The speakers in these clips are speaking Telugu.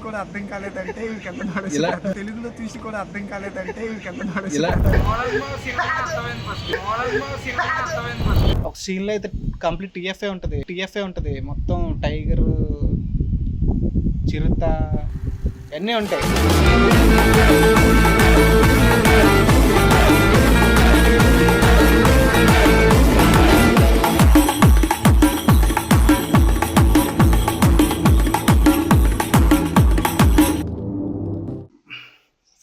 కూడా అర్థం కాలేదంటే వీళ్ళకి ఎంత నాలెడ్జ్, తెలుగులో చూసి కూడా అర్థం కాలేదంటే వీళ్ళకి ఎంత నాలెడ్జ్. ఒక సీన్ లో అయితే కంప్లీట్ టీఎఫ్ఏ ఉంటుంది మొత్తం టైగర్, చిరుత అన్నీ ఉంటాయి.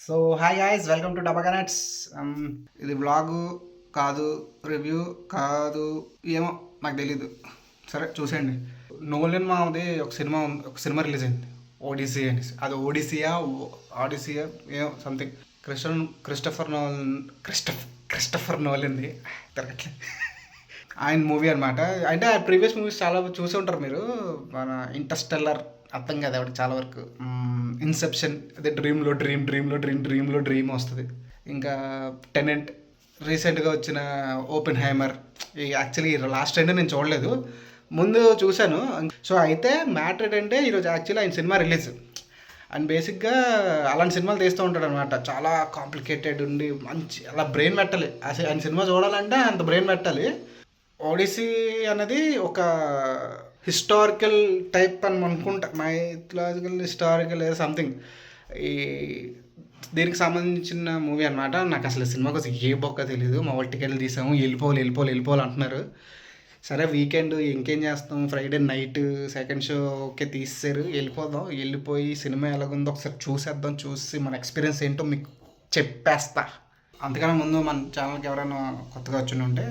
So hi guys, welcome to Daba connects. ఇది వ్లాగు కాదు, రివ్యూ కాదు, ఏమో నాకు తెలీదు. సరే చూసేయండి. నోలన్ మాది ఒక సినిమా రిలీజ్ అయింది, ఓడిసీ అని. అది ఓడిసియా ఏమో సంథింగ్. క్రిస్టఫర్ నోలన్ది తిరగట్లేదు ఆయన మూవీ అనమాట. అంటే ఆ ప్రీవియస్ మూవీస్ చాలా చూసి ఉంటారు మీరు. మన ఇంటర్స్టెల్లర్ అర్థం కాదు ఎవరికి చాలా వరకు. ఇన్సెప్షన్, అదే డ్రీమ్ వస్తుంది. ఇంకా టెనెంట్, రీసెంట్గా వచ్చిన ఓపెన్ హైమర్. యాక్చువల్లీ లాస్ట్ టైం నేను చూడలేదు, ముందు చూశాను. సో అయితే మ్యాటర్ ఏంటంటే ఈరోజు యాక్చువల్లీ ఆయన సినిమా రిలీజ్. అండ్ బేసిక్గా అలాంటి సినిమాలు తీస్తూ ఉంటాడు అనమాట. చాలా కాంప్లికేటెడ్ ఉండి మంచి అలా బ్రెయిన్ పెట్టాలి. ఆయన సినిమా చూడాలంటే అంత బ్రెయిన్ పెట్టాలి. ఓడిసీ అనేది ఒక హిస్టారికల్ టైప్ అని అనుకుంటా, మైథలాజికల్ హిస్టారికల్ ఏదో సంథింగ్. ఈ దీనికి సంబంధించిన మూవీ అనమాట. నాకు అసలు సినిమా కోసం ఏ బొక్క తెలీదు. మా వాళ్ళు టికెట్లు తీసాము, వెళ్ళిపోవాలి అంటున్నారు. సరే వీకెండ్ ఇంకేం చేస్తాం, ఫ్రైడే నైట్ సెకండ్ షోకే తీసేశారు, వెళ్ళిపోయి సినిమా ఎలాగుందో ఒకసారి చూసేద్దాం. చూసి మన ఎక్స్పీరియన్స్ ఏంటో మీకు చెప్పేస్తా. అంతకన్నా ముందు మన ఛానల్కి ఎవరైనా కొత్తగా వచ్చి ఉంటే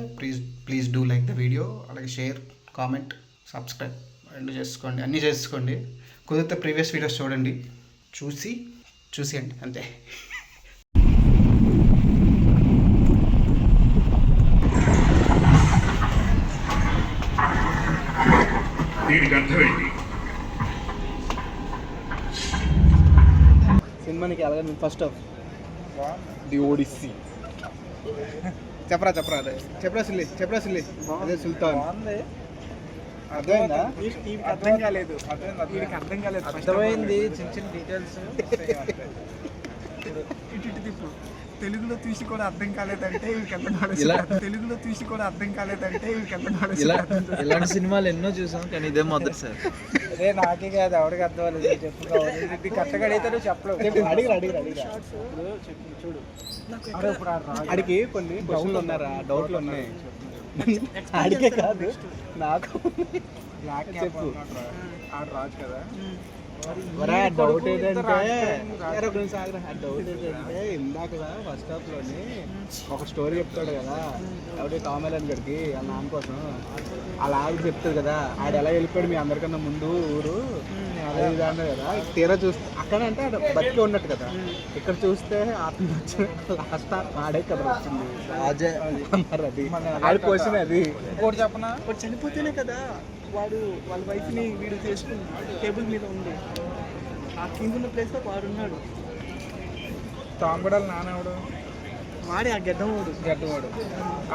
please do like the video, అలాగే షేర్, కామెంట్, సబ్స్క్రైబ్ అన్నీ చేసుకోండి. కుదిరితే ప్రీవియస్ వీడియోస్ చూడండి, చూసేయండి అంతే. సినిమానికి అలాగే ఫస్ట్ ఆఫ్ ది ఓడిసీ చెప్పరా సిల్లి అదే సుల్తాన్. అర్థం కాలేదు. అర్థమైంది, చిన్న డీటెయిల్స్. ఇటు తిప్పు. తెలుగులో చూసి కూడా అర్థం కాలేదంటే వీళ్ళకి ఎంత నాలెడ్జ్. ఇలాంటి సినిమాలు ఎన్నో చూసాం, కానీ ఇదే మొదటి సార్. అదే నాకే కాదు, ఎవరికి అర్థం అవ్వలేదు. చెప్పుకోవాలి, కరెక్ట్గా అడిగితే చెప్పలేదు. అడిగి చూడు. అడిగి కొన్ని డౌట్లు ఉన్నారా, డౌట్లు ఉన్నాయి. అడిగే కాదు నాకు చెప్పు. రాజు కదా. డౌట్ ఏంటంటే ఇందాక ఫస్ట్ హాఫ్ లోని ఒక స్టోరీ చెప్తాడు కదా, ఎవరి కామెలన్ గడికి వాళ్ళ నాన్న కోసం. అలా చెప్తాడు కదా, ఆడ ఎలా వెళ్ళిపోయాడు మీ అందరికన్నా ముందు ఊరు అదే విధానం కదా. తీరా చూస్తే అక్కడ అంటే ఆడ బతికి ఉన్నట్టు కదా, ఇక్కడ చూస్తే ఆత్మ వచ్చిన లాస్ట్ ఆడే కదా వచ్చింది. అది ఆడి క్వశ్చన్. అది ఇంకోటి చెప్పనా, వాడు చనిపోతేనే కదా వాళ్ళ వైఫ్ని వీడు చేసుకుని టేబుల్ మీద ఉంది. ఆ కింద ఉన్న ప్లేస్లో వాడున్నాడు. తాంబడాలు నానవాడు వాడే, ఆ గడ్డవాడు.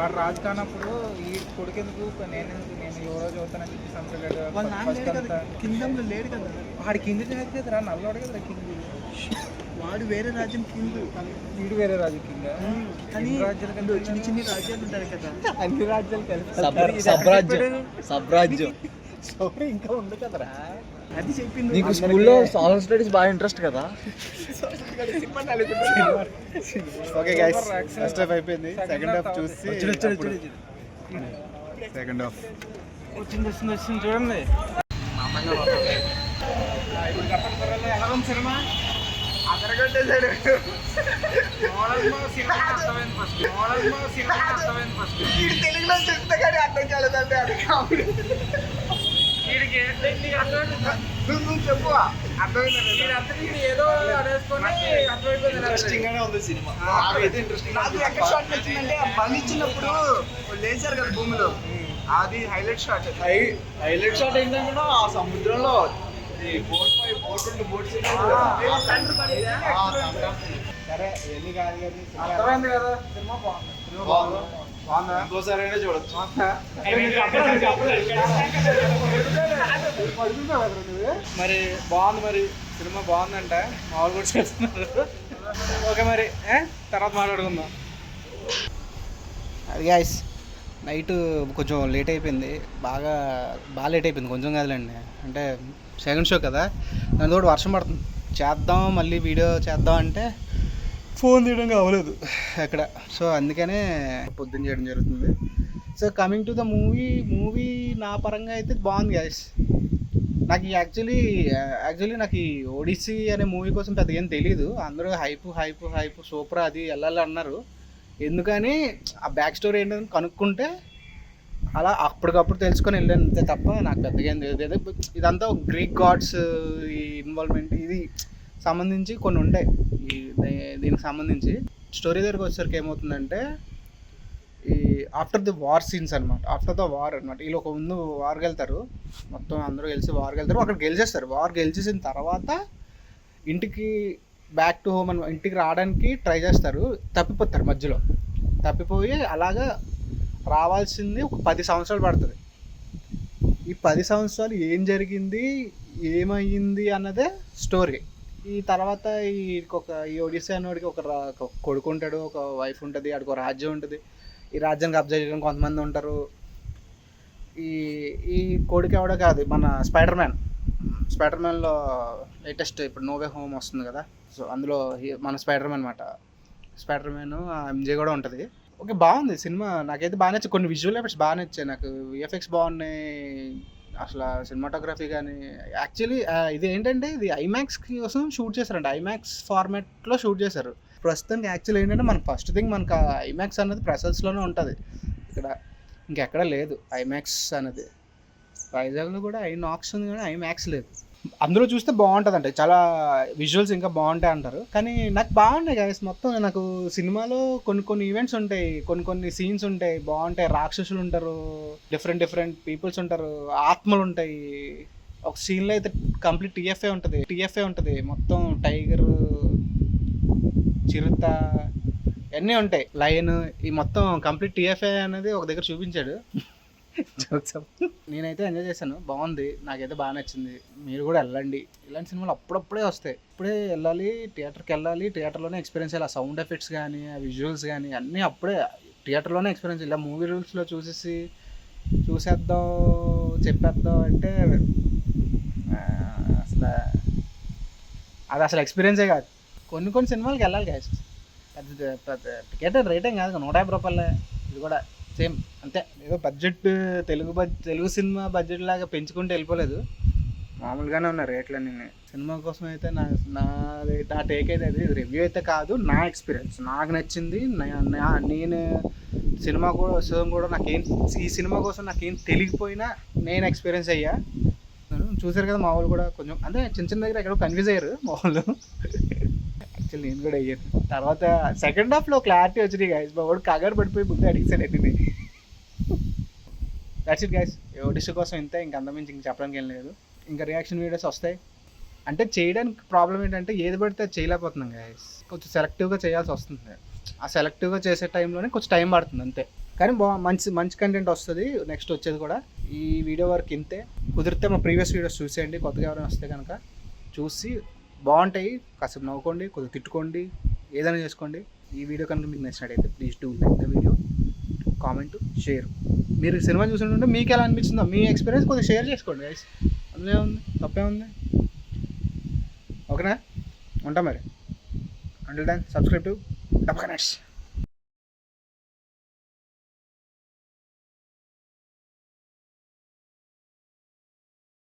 ఆ రాజు కానప్పుడు ఈ కొడుకెందుకు నేను ఎవరో చదువుతానని చెప్పి సంతగాడు. వాళ్ళ నాన్న కిందంలో లేడు కదా, వాడి కింద చేతి కదరా, నల్లవాడు కదరా కింద. వాడు వేరే రాజ్యం కింద, వీడు వేరే రాజ్యం కింద. కానీ రాజ్యాలు చిన్న రాజ్యాలు ఉంటాయి కదా, అన్ని రాజ్యాలు కలిసి సబ్రాజ్యం స్టోరీ ఇంకా ఉంది కదరా. అది చెప్పింది. నీకు స్కూల్లో సోషల్ స్టడీస్ బాగా ఇంట్రెస్ట్ కదా. ఓకే గైస్, ఫస్ట్ హాఫ్ అయిపోయింది. సెకండ్ హాఫ్ చూసి సెకండ్ హాఫ్ వచ్చింది చూడండి. ఎలా ఉంది సినిమా? అదరగొట్టేసాడు. తెలుగులో చెప్తే కానీ అర్థం కాలేదంటే అది కామెడీ. చెప్పు, అర్థమైంది. ఏదో ఇంట్రెస్టింగ్ గానే ఉంది సినిమా. వచ్చిందంటే బండి ఇచ్చినప్పుడు లేచారు కదా భూమిలో, అది హైలైట్ షాట్. హైలైట్ షాట్ ఏంటంటే ఆ సముద్రంలో సరే ఎన్ని కాదు కానీ అర్థమైంది కదా. సినిమా బాగుంది. బాగుందా? ఇంకోసారి అయినా చూడొచ్చు. మరి బాగుంది, మరి సినిమా బాగుందంట, మామూలు కూడా చేస్తున్నారు. ఓకే మరి తర్వాత మాట్లాడుకుందాం. అది గాయస్, నైట్ కొంచెం లేట్ అయిపోయింది, బాగా లేట్ అయిపోయింది, కొంచెం కాదులేండి. అంటే సెకండ్ షో కదా, దాని తోటి వర్షం పడుతుంది. చేద్దాం మళ్ళీ వీడియో చేద్దాం అంటే ఫోన్ తీయడం అవ్వలేదు ఎక్కడ. సో అందుకనే పొద్దున్న చేయడం జరుగుతుంది. So coming to the movie నా పరంగా అయితే బాగుంది గాయస్. నాకు యాక్చువల్లీ నాకు ఈ ఒడిస్సీ అనే మూవీ కోసం పెద్దగా ఏం తెలీదు. అందరూ హైప్ సూపర్ అది వెళ్ళాలి అన్నారు. ఎందుకని ఆ బ్యాక్ స్టోరీ ఏంటని కనుక్కుంటే అలా అప్పటికప్పుడు తెలుసుకొని వెళ్ళాను అంతే తప్ప నాకు పెద్దగా ఏం తెలియదు. ఇదంతా గ్రీక్ గాడ్స్ ఈ ఇన్వాల్వ్మెంట్ ఇది సంబంధించి కొన్ని ఉంటాయి. దీనికి సంబంధించి స్టోరీ దగ్గరికి వచ్చేసరికి ఏమవుతుందంటే, ఈ ఆఫ్టర్ ది వార్ సీన్స్ అనమాట. వీళ్ళు ఒక ముందు వార్కి వెళ్తారు, మొత్తం అందరూ కలిసి వార్కి వెళ్తారు, అక్కడ గెలిచేస్తారు. వార్ గెలిచేసిన తర్వాత ఇంటికి బ్యాక్ టు హోమ్ ఇంటికి రావడానికి ట్రై చేస్తారు, తప్పిపోతారు. మధ్యలో తప్పిపోయి అలాగా రావాల్సింది ఒక 10 సంవత్సరాలు పడుతుంది. ఈ 10 సంవత్సరాలు ఏం జరిగింది, ఏమయ్యింది అన్నదే స్టోరీ. ఈ తర్వాత ఈ ఒడిస్సా అనేవాడికి ఒక కొడుకు ఉంటాడు, ఒక వైఫ్ ఉంటుంది, ఆడికి ఒక రాజ్యం ఉంటుంది. ఈ రాజ్యాన్ని కబ్జా చేయడానికి కొంతమంది ఉంటారు. ఈ కొడుకు ఎవడో కాదు, మన స్పైడర్ మ్యాన్లో లేటెస్ట్ ఇప్పుడు నో వే హోమ్ వస్తుంది కదా, సో అందులో మన స్పైడర్ మ్యాన్ ఎంజే కూడా ఉంటుంది. ఓకే, బాగుంది సినిమా, నాకైతే బాగా నచ్చింది. కొన్ని విజువల్ ఎఫెక్ట్స్ బాగా నచ్చాయి నాకు, విఎఫ్ఎక్స్ బాగున్నాయి, అసలు సినిమాటోగ్రఫీ కానీ. యాక్చువల్లీ ఇది ఏంటంటే, ఇది ఐమాక్స్ కోసం షూట్ చేశారంట, ఐమాక్స్ ఫార్మాట్లో షూట్ చేశారు. ప్రస్తుతానికి యాక్చువల్ ఏంటంటే, మనకు ఫస్ట్ థింగ్ మనకు ఐమాక్స్ అనేది ప్రసల్స్లోనే ఉంటుంది, ఇక్కడ ఇంకెక్కడ లేదు ఐమాక్స్ అనేది. వైజాగ్లో కూడా ఐనాక్స్ ఉంది కానీ ఐమాక్స్ లేదు. అందులో చూస్తే బాగుంటుంది అంటే, చాలా విజువల్స్ ఇంకా బాగుంటాయి అంటారు, కానీ నాకు బాగుంటాయి గైస్. మొత్తం నాకు సినిమాలో కొన్ని ఈవెంట్స్ ఉంటాయి, కొన్ని సీన్స్ ఉంటాయి, బాగుంటాయి. రాక్షసులు ఉంటారు, డిఫరెంట్ పీపుల్స్ ఉంటారు, ఆత్మలు ఉంటాయి. ఒక సీన్లో అయితే కంప్లీట్ టీఎఫ్ఏ ఉంటుంది, మొత్తం టైగర్, చిరుత అన్నీ ఉంటాయి, లయన్, ఈ మొత్తం కంప్లీట్ టీఎఫ్ఏ అనేది ఒక దగ్గర చూపించాడు. నేనైతే ఎంజాయ్ చేశాను, బాగుంది, నాకైతే బాగా నచ్చింది. మీరు కూడా వెళ్ళండి, ఇలాంటి సినిమాలు అప్పుడప్పుడే వస్తాయి, ఇప్పుడే వెళ్ళాలి, థియేటర్కి వెళ్ళాలి, థియేటర్లోనే ఎక్స్పీరియన్స్ చేయాలి. ఆ సౌండ్ ఎఫెక్ట్స్ కానీ, ఆ విజువల్స్ కానీ అన్నీ అప్పుడే థియేటర్లోనే ఎక్స్పీరియన్స్. ఇలా మూవీ రూల్స్లో చూసేద్దాం చెప్పేద్దాం అంటే అసలు ఎక్స్పీరియన్సే కాదు. కొన్ని సినిమాలకి వెళ్ళాలి గాయస్. టికెట్ రేటింగ్ కాదు, 150 రూపాయలే. ఇది కూడా సేమ్ అంతే, ఏదో బడ్జెట్ తెలుగు సినిమా బడ్జెట్ లాగా పెంచుకుంటూ వెళ్ళిపోలేదు, మామూలుగానే ఉన్న రేట్లన్నీ. సినిమా కోసం అయితే నా టేక్ అయితే అది రివ్యూ అయితే కాదు, నా ఎక్స్పీరియన్స్, నాకు నచ్చింది. నేను సినిమా కూడా ఈ సినిమా కోసం నాకేం తెలియకపోయినా నేను ఎక్స్పీరియన్స్ అయ్యా. చూసారు కదా, మా వాళ్ళు కూడా కొంచెం అంటే చిన్న దగ్గర ఎక్కడో కన్ఫ్యూజ్ అయ్యారు మా వాళ్ళు. యాక్చువల్లీ నేను కూడా అయ్యాను. తర్వాత సెకండ్ హాఫ్లో క్లారిటీ వచ్చినాయి గైస్. మా వాడు కంగారు పడిపోయి ముందే అడిగిసాడు అన్నీ. దట్స్ ఇట్ గైస్, ఒడిస్సా కోసం ఇంతే, ఇంక అంతమించి ఇంక చెప్పడానికి ఏం లేదు. ఇంకా రియాక్షన్ వీడియోస్ వస్తాయి. అంటే చేయడానికి ప్రాబ్లం ఏంటంటే, ఏది పడితే అది చేయలేకపోతున్నాం గైస్, కొంచెం సెలెక్టివ్గా చేయాల్సి వస్తుంది. ఆ సెలెక్టివ్గా చేసే టైంలోనే కొంచెం టైం పడుతుంది అంతే, కానీ మంచి కంటెంట్ వస్తుంది నెక్స్ట్ వచ్చేది కూడా. ఈ వీడియో వరకు ఇంతే. కుదిరితే మా ప్రీవియస్ వీడియోస్ చూసేయండి, కొత్తగా ఎవరైనా వస్తే కనుక చూసి బాగుంటాయి, కాసేపు నవ్వుకోండి, కొద్దిగా తిట్టుకోండి, ఏదైనా చేసుకోండి. ఈ వీడియో కనుక మీకు నచ్చినట్టయితే please do like the video, comment, share. మీరు సినిమా చూసినట్టుంటే మీకు ఎలా అనిపించిందో మీ ఎక్స్పీరియన్స్ కొద్దిగా షేర్ చేసుకోండి గైస్, అందులో ఏముంది, తప్పే ఉంది. ఓకేనా, ఉంటా మరి. అంటిల్ దెన్ సబ్స్క్రైబ్ టు డబ్బా కనెక్ట్స్.